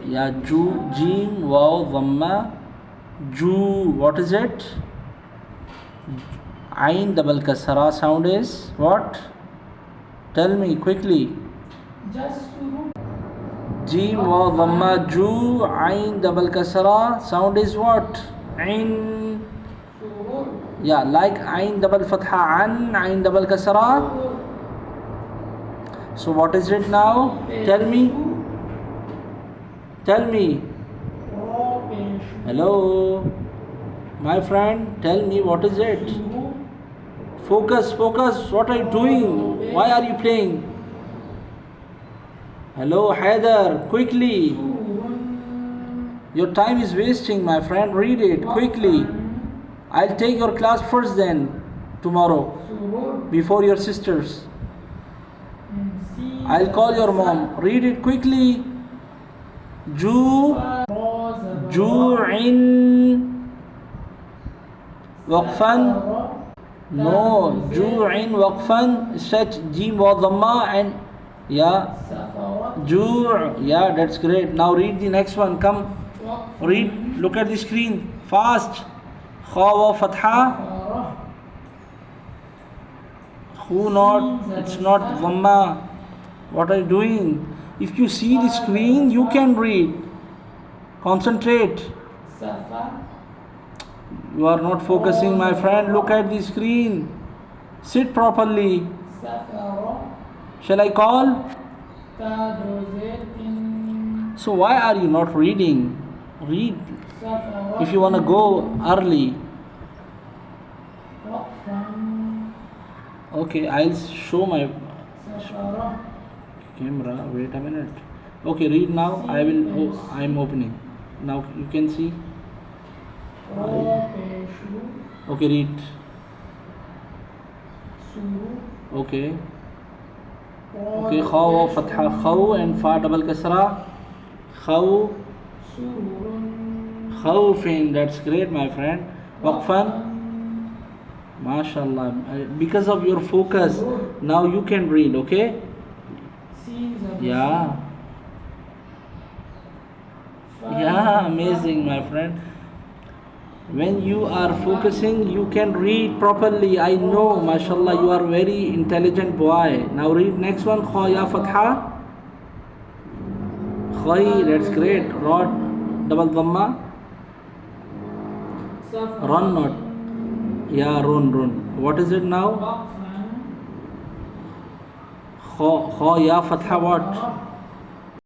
Yeah, ju, jim, waw, dhamma, ju. What is it? Ain double kasra sound is what? Tell me quickly. Jim waw dhamma ju ain double kasra sound is what? Ain. Yeah, like ain double fatha an ain double kasra. So what is it now? Tell me. Tell me. Hello, my friend. Tell me what is it? Focus, focus. What are you doing? Why are you playing? Hello, Haider. Quickly. Your time is wasting, my friend. Read it quickly. I'll take your class first then tomorrow before your sisters. I'll call your mom. Read it quickly. Ju, ju'in, waqfan. No, ju'in, waqfan. Such jim wa dhamma and yeah, ju'. Yeah, that's great. Now read the next one. Come, read. Look at the screen. Fast. Kha wa fatha. Who not? It's not dhamma. What are you doing? If you see the screen, you can read. Concentrate. You are not focusing, my friend. Look at the screen. Sit properly. Shall I call? So why are you not reading? Read. If you want to go early. Okay, I'll show my camera. Wait a minute. Okay, read now. I'm opening. Now you can see. Okay, read. Okay. Okay, khaw wa fatha khaw and fa double kasra. Khaw. Khawfin. That's great, my friend. Waqfan. MashaAllah. Because of your focus, now you can read, okay? Yeah. Yeah, amazing, my friend. When you are focusing, you can read properly. I know, mashallah, you are very intelligent boy. Now read next one. Kha ya fatha. Khai, that's great. Rod, double dhamma. Run not. Yeah, run. What is it now? Kha ya fatha what?